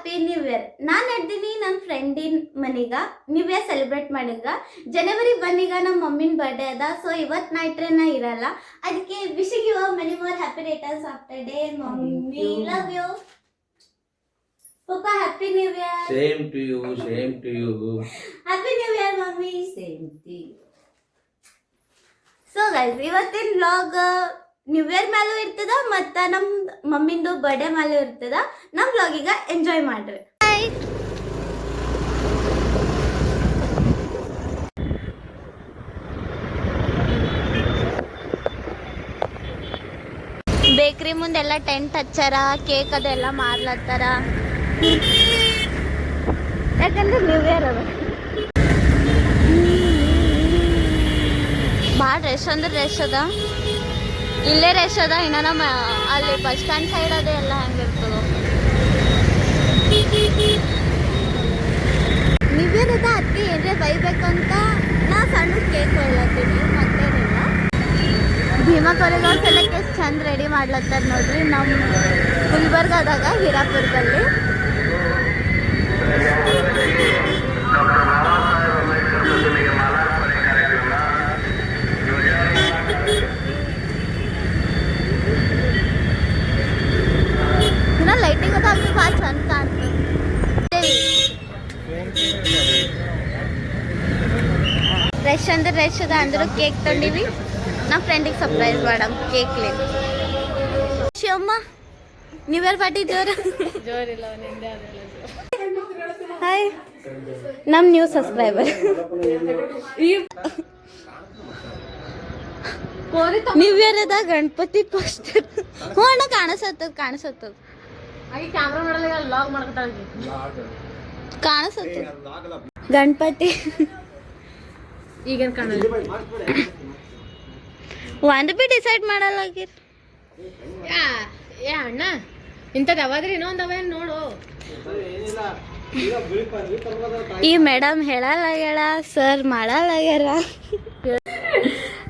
Happy new year. ನಾನು ನಡ್ದೀನಿ ನನ್ನ ಫ್ರೆಂಡಿನ ಮನೆಗೆ ನ್ಯೂ ಇಯರ್ ಸೆಲೆಬ್ರೇಟ್ ಮಾಡಿಗ. ಜನವರಿ 1 ನಮ್ಮ ಮಮ್ಮಿನ ಬರ್ಡೇ ಅದ. ಸೊ ಇವತ್ತು ನೈಟ್ರೆ ನಾ ಇರಲ್ಲ, ಅದಕ್ಕೆ wishing you many more happy returns after day. Mummy love you. Papa, happy new year. Same to you, same to you. Happy new year, mommy. Same to you. So guys, ಇವತ್ತಿನ vlog new year ಮೇಲೂ ಇರ್ತದ ಮತ್ತು ನಮ್ಮ ಮಮ್ಮಿಂದು birthday ಮೇಲೂ ಇರ್ತದ. ನಮ್ಮ ವ್ಲಾಗಿಗ enjoy ಮಾಡ್ರಿ. Hi, ಬೇಕ್ರಿ ಮುಂದೆಲ್ಲ ಟೆಂಟ್ ಹಚ್ಚಾರ, ಕೇಕ್ ಅದೆಲ್ಲ ಮಾರ್ಲತ್ತಾರ. ಯಾಕಂದ್ರೆ ನ್ಯೂ ಇಯರ್ ಅದ. ಭಾಳ ರಶ್ ಅಂದ್ರೆ ರಶ್ ಅದ, ಇಲ್ಲೇ ರಶ್ ಅದ. ಇನ್ನು ನಮ್ಮ ಅಲ್ಲಿ ಬಸ್ ಸ್ಟ್ಯಾಂಡ್ ಸೈಡ್ ಅದೇ ಎಲ್ಲ ಹೆಂಗಿರ್ತದೋ. ನ್ಯೂ ಇಯರ್ ಅದ, ಅದಕ್ಕೆ ಏನ್ರೆ ಬೈಬೇಕಂತ ನಾ ಸಣ್ಣ ಕೇಕ್ ಕೊಡ್ಲತ್ತೀನಿ, ಮತ್ತೇನಿಲ್ಲ. ಭೀಮಾ ಕಾಲೇಜ್ ಎಲ್ಲ ಎಷ್ಟು ಚಂದ ರೆಡಿ ಮಾಡ್ಲತ್ತಾರ ನೋಡ್ರಿ. ನಮ್ಮ ಗುಲ್ಬರ್ಗಾದಾಗ ಹೀರಾಪುರದಲ್ಲಿ ಲೈಟಿಂಗ್ ಅದ, ಅದು ಭಾಳ ಚಂದ ಕಾಣ್ತದೆ. ರಶ್ ಅಂದ್ರೆ ರಶ್ ಅದ ಅಂದ್ರೂ ಕೇಕ್ ತಂದೀವಿ. ನಮ್ಮ ಫ್ರೆಂಡಿಗೆ ಸರ್ಪ್ರೈಸ್ ಮಾಡಮ್ ಕೇಕ್ಲಿ. ಶಿವಮ್ಮ, ನ್ಯೂ ಇಯರ್ ಪಾರ್ಟಿ ಜೋರಿಲ್ಲ. ಹಾಯ್, ನಮ್ಮ ನ್ಯೂ ಸಬ್ಸ್ಕ್ರೈಬರ್. ನ್ಯೂ ಇಯರ್ ಅದ, ಗಣಪತಿ ಪೋಸ್ಟರ್. ಹ್ಞೂ ಅಣ್ಣ, ಕಾಣಿಸತ್ತದ ಕಾಣಿಸತ್ತದ ಗಣಪತಿ. ಈಗೇನು ಕಾಣಲ್ಲ, ಒಂದು ಬಿ ಡಿಸೈಡ್ ಮಾಡಲ್ಲಾಗಿರ್. ಏ ಅಣ್ಣ, ಇಂಥದ್ದು ಯಾವಾದ್ರಿ ಇನ್ನೊಂದು ಅವೇನು ನೋಡು. ಈ ಮೇಡಮ್ ಹೇಳಲ್ಲಾಗ್ಯಾಳ, ಸರ್ ಮಾಡಲ್ಲಾಗ್ಯಾರ.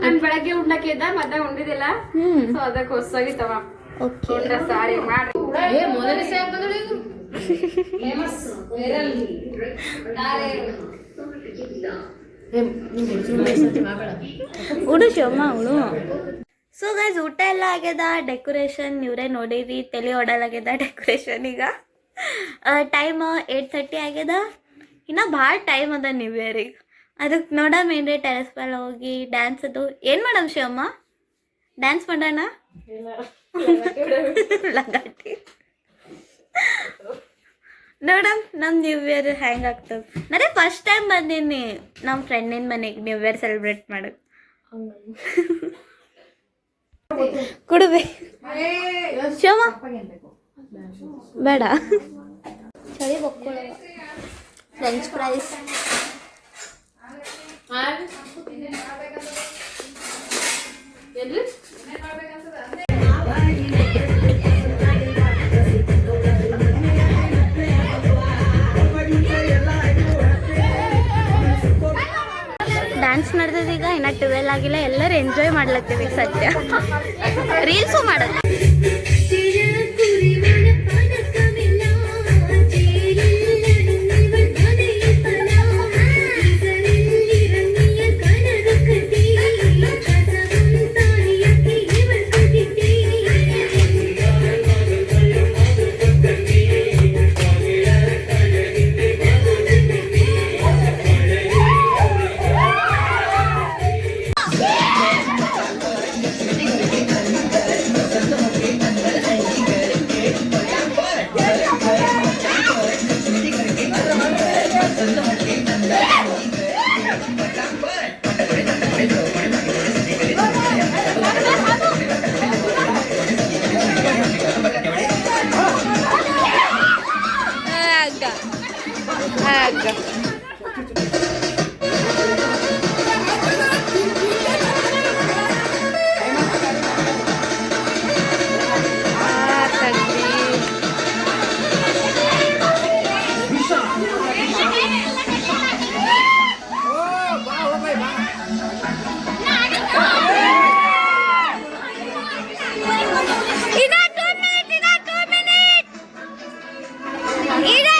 ನಾನು ಬೆಳಗ್ಗೆ ಉಣ್ಣಕ್ಕೆ ಇದ್ದ, ಮತ್ತೆ ಉಂಡಿದಿಲ್ಲ. ಸೊ ಅದಕ್ಕೆ ಹೊಸಾಗಿ ತವ ಸಾರಿ ಮಾಡಿ ಮೊದಲನೇ ಸಾಯಕ್ ಬಂದಳು ಈಗ. ಉಡು ಶಿವಮ್ಮ ಉಡು. ಸೊ ಗೈಸ್, ಊಟ ಎಲ್ಲ ಆಗ್ಯದ, ಡೆಕೋರೇಷನ್ ಇವರೇ ನೋಡಿರಿ. ತಲೆ ಹೊಡಲಾಗ್ಯದ ಡೆಕೋರೇಷನ್. ಈಗ ಟೈಮ್ 8:30 ಆಗ್ಯದ. ಇನ್ನು ಭಾಳ ಟೈಮ್ ಅದ ನ್ಯೂ ಇಯರಿಗೆ. ಅದಕ್ಕೆ ನೋಡಮ್ ಏನ್ರಿ ಟೆರೆಸ್ ಮೇಲೆ ಹೋಗಿ ಡ್ಯಾನ್ಸ್ ಅದು ಏನು ಮಾಡಮ್ ಶಿವಮ್ಮ? ಡ್ಯಾನ್ಸ್ ಮಾಡೋಣ. ಲಗಾಟಿ ನೋಡಮ್ ನಮ್ಮ ನ್ಯೂ ಇಯರ್ ಹ್ಯಾಂಗ್ ಆಗ್ತದೆ. ನಾನೇ ಫಸ್ಟ್ ಟೈಮ್ ಬಂದೀನಿ ನಮ್ಮ ಫ್ರೆಂಡಿನ ಮನೆಗೆ ನ್ಯೂ ಇಯರ್ ಸೆಲೆಬ್ರೇಟ್ ಮಾಡೋದು. ಕುಡುಬೆ ಶಿವಮ್ಮ ಬೇಡ, ಚಳಿ ಬಕ್ಕೊಳ್ಳ. ಫ್ರೆಂಚ್ ಫ್ರೈಸ್ ಡ್ಯಾನ್ಸ್ ನಡೆದದ. ಈಗ ಇನ್ನು 12 ಆಗಿಲ್ಲ, ಎಲ್ಲರೂ ಎಂಜಾಯ್ ಮಾಡ್ಲತ್ತೀವಿ ಸದ್ಯ. ರೀಲ್ಸು ಮಾಡೋದು. Ina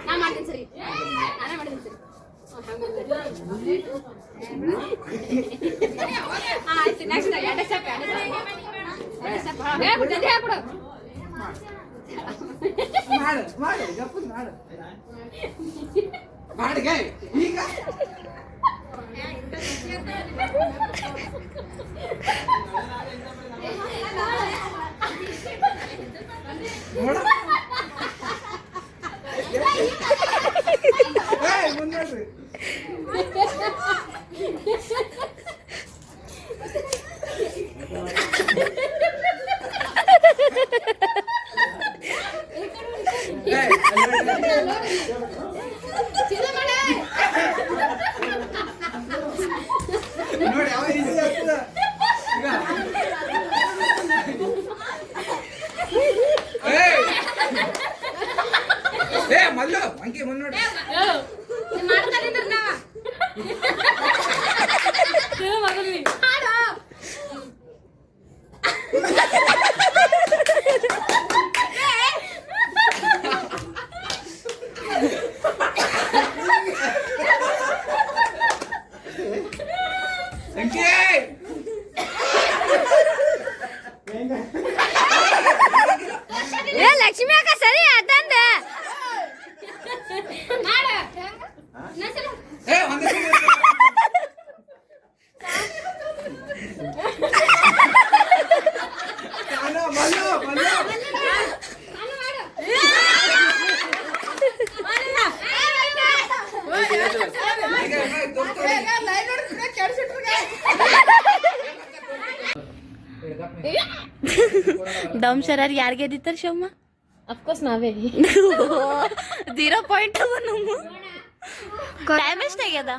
ನಾ ಮಾಡ್ತೀನಿ ಸರಿ, ನಾನೇ ಮಾಡ್ತೀನಿ ಸರಿ. ಆಯ್ತು, ನೆಕ್ಸ್ಟ್ ಎರಡು ಸ್ಟೆಪ್ ಹೇಳ್ಬಿಡು, ಜಲ್ದಿ ಹೇಳ್ಬಿಡು. ಲಕ್ಷ್ಮಿ ಅಕ್ಕ ಸರಿ ಅದಂದ ಡಮ್ ಶರರ್ ಯಾರು ಗೆದ್ದಿತ್ತಾರ ಶಿವಮ್ಮ? ಅಫ್ಕೋರ್ಸ್ ನಾವೇ. 0 ಪಾಯಿಂಟ್ ನಮ್ಮ ಟೈಮ್ ಎಷ್ಟಾಗ್ಯದ?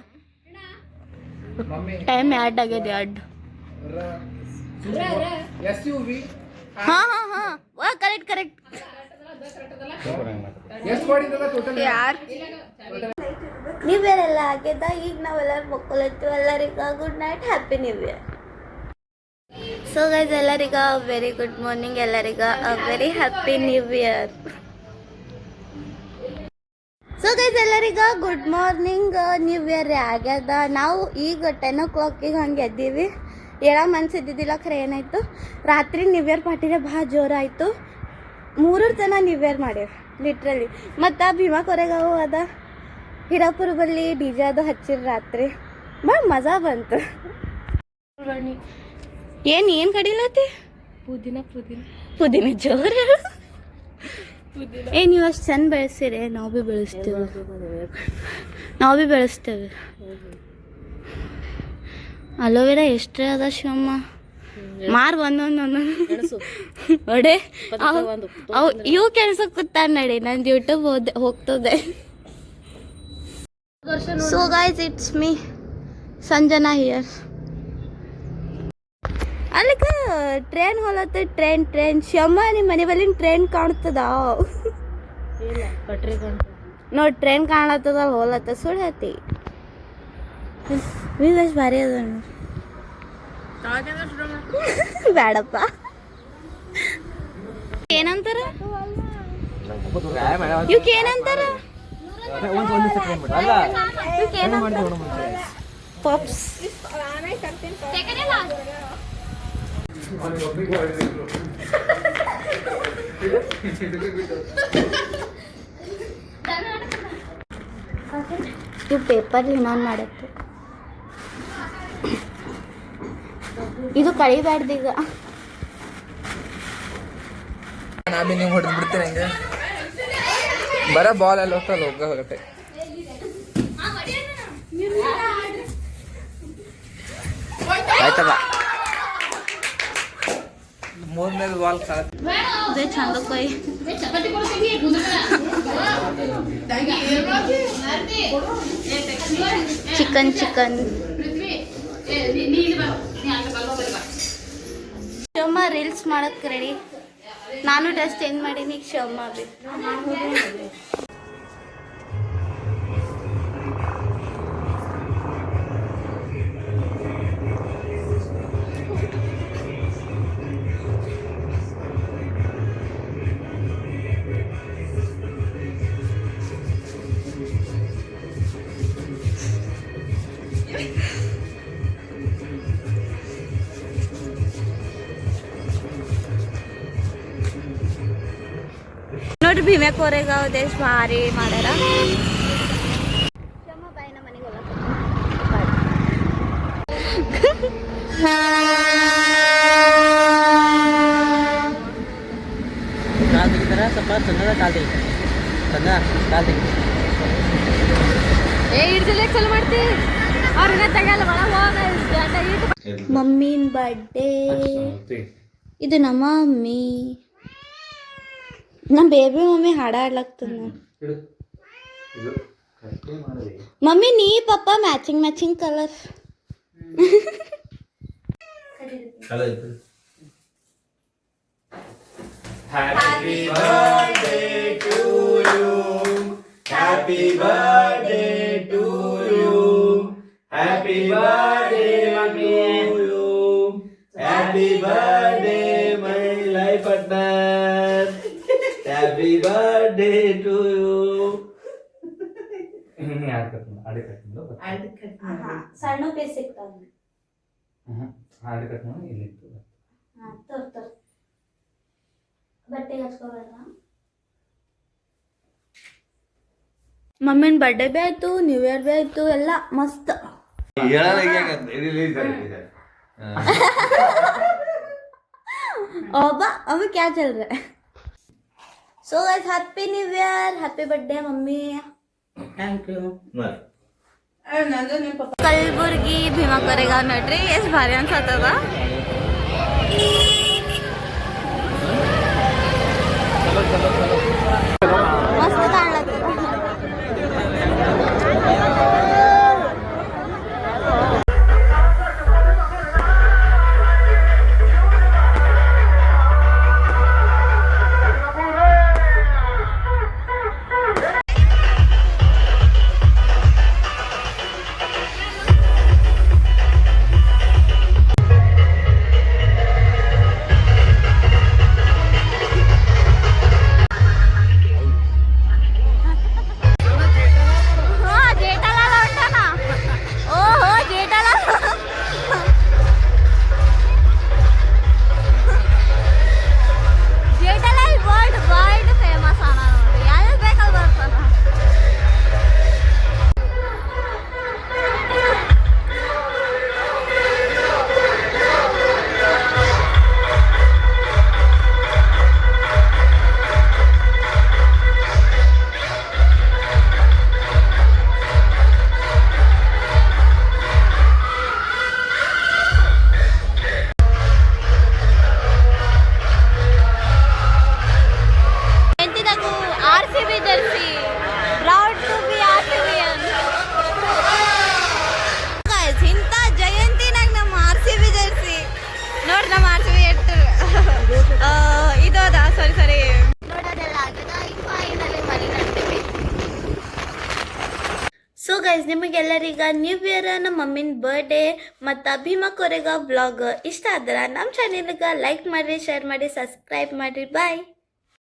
ಟೈಮ್ ಎರಡು ಆಗ್ಯದ, ಎರಡು. ಹಾ ಹಾ ಹಾ ವಾ ಕರೆಕ್ಟ್ ಕರೆಕ್ಟ್. ಯಾರು ನ್ಯೂ ಇಯರ್ ಎಲ್ಲ ಆಗ್ಯದ. ಈಗ ನಾವೆಲ್ಲರೂ ಮಕ್ಕಳತ್ತೀವಿ. ಎಲ್ಲರಿಗ good night, happy new year. So guys ಎಲ್ಲರಿಗ ವೆರಿ ಗುಡ್ ಮಾರ್ನಿಂಗ್, ಎಲ್ಲರಿಗ very happy new year. So guys ಎಲ್ಲರಿಗ ಗುಡ್ ಮಾರ್ನಿಂಗ್, ನ್ಯೂ ಇಯರ್ ಆಗ್ಯದ. ನಾವು ಈಗ 10 o'clock ಹಂಗೆ ಎದ್ದೀವಿ. ಮನ್ಸಿದ್ದಿದ್ದಿಲ್ಲ, ಖರೆ ಏನಾಯಿತು ರಾತ್ರಿ ನ್ಯೂ ಇಯರ್ ಪಾರ್ಟಿನೇ ಭಾಳ ಜೋರಾಯಿತು. 3 ಜನ ನ್ಯೂ ಇಯರ್ ಮಾಡ್ಯಾವ ಲಿಟ್ರಲಿ. ಮತ್ತು ಭೀಮಾ ಕೊರೆಗಾವು ಅದ, ಹಿರಾಪುರ ಬಲ್ಲಿ DJ ಅದು ಹಚ್ಚಿರ ರಾತ್ರಿ. ಭಾಳ ಮಜಾ ಬಂತು. ಏನು ಕಡಿಲತ್ತಿ? ಪುದೀನ ಜೋರ. ನೀವು ಅಷ್ಟು ಚಂದ ಬೆಳೆಸಿರಿ, ನಾವು ಭೀ ಬೆಳೆಸ್ತೇವೆ. ಅಲೋವೆರಾ ಎಷ್ಟೇ ಅದ ಶಿವಮ್ಮ? ಮಾರ್ ಒಂದೊಂದು ಒಡೆ ಅವು ಇವು ಕೆಲ್ಸಕ್ಕೆ ಕೂತಾರ ನಡಿ. ನಂದು ಯೂಟ್ಯೂಬ್ ಹೋಗ್ತದೆ. So guys it's me Sanjana here. ಅಲ್ಲಿಗೆ ಟ್ರೈನ್ ಹೋಲತ್ತೆ, ಟ್ರೈನ್ ಶಮ್ಮ ನಿಮ್ಮ ಮನೆ ಬಲ್ಲಿನ ಟ್ರೈನ್ ಕಾಣ್ತದ ನೋಡಿ. ಟ್ರೈನ್ ಕಾಣತ್ತದ, ಹೋಲತ್ತ ಸುಳ್ಳು ಹತ್ತಿ. ವ್ಯೂಸ್ ಭಾರಿ ಅದ ಬೇಡಪ್ಪ. ಏನಂತಾರ ಇವಕ್ಕೆ? ಏನಂತಾರ ಪಾಪ್ಸ್. ಇವು ಪೇಪರ್ ಇನ್ನೊಂದು ಮಾಡತ್ತೆ. ಇದು ಕಳಿಬಾರ್ದು ಈಗ. ನಾ ಬಿ ನೀವು ಹೊಡೆದು ಬಿಡ್ತೀನಿ ಹಂಗೆ. ಬರ ಬಾಲ್ ಅಲ್ಲಿ ಹೋಗತ್ತೆ. ಆಯ್ತಲ್ಲ, 3ನೇದು ಬಾಲ್ ಚಂದ ಕೊಯ್. ಚಿಕನ್ ಶಿವಮ್ಮ ರೀಲ್ಸ್ ಮಾಡಕ್ಕೆ ರೆಡಿ. ನಾನು ಡ್ರೆಸ್ ಚೇಂಜ್ ಮಾಡೀನಿ. ಈಗ ಶಿವಮ್ಮ ಬೇಕು. ಭೀಮೆ ಕೋರೆಗಾವ್ ದೇಶ ಭಾರಿ ಮಾಡ್ಯಾರ. ಕಾಲ್ ತೆಗಿತಾರ ಸ್ವಲ್ಪ ಚಂದದ ಕಾಲ್ ತೆಗಿತಾರೆ ಚಂದ ಕಾಲ್ ತೆಗಿ ಏ ಇಡ್ಸಲೇ ಚಲೋ ಮಾಡ್ತಿ ಅವ್ರನ್ನ ತಗಲ್ಲ ಒಳಗೆ ಹೋಗ ಮಮ್ಮಿನ ಬರ್ಡೇ. ಇದು ನಮ್ಮ ಮಮ್ಮಿ, ನಮ್ಮ ಬೇಬಿ ಮಮ್ಮಿ ಹಾಡ ಆಡ್ಲಾಗ್ತದ. ಮಮ್ಮಿ ನೀ papa matching colour. Happy birthday to you. Happy birthday to you. Happy birthday to you. Happy birthday my life partner. Happy birthday to you. ಸಣ್ಣ ಪೀಸ್ ಸಿಗ್ತಾವ. ಬಟ್ಟೆ ಹಚ್ಕೋಬೇಡ. ಮಮ್ಮಿನ ಬರ್ಡೇ ಬಿ ಆಯ್ತು, ನ್ಯೂ ಇಯರ್ ಬಿ ಆಯ್ತು, ಎಲ್ಲ ಮಸ್ತ್. ओबा अभी क्या चल रहा है? So guys happy new year, happy birthday mummy. Thank you. Kalaburagi Bhima करेगा नटरी एस भारी अನ್ಸತ್ತದ. मस्त ಕಾಣ್ಲತ್ತದ. ಸೊ ಗೈಸ್ ನಿಮಗೆಲ್ಲರಿಗ ನ್ಯೂ ಇಯರ್ ನಮ್ಮ ಮಮ್ಮಿನ ಬರ್ಡೇ ಮತ್ತು ಭೀಮಾ ಕೊರೆಗಾವ್ ಬ್ಲಾಗ್ ಇಷ್ಟ ಆದ್ರೆ ನಮ್ಮ ಚಾನೆಲ್ಗೆ ಲೈಕ್ ಮಾಡಿರಿ, ಶೇರ್ ಮಾಡಿ, ಸಬ್ಸ್ಕ್ರೈಬ್ ಮಾಡಿರಿ. ಬಾಯ್.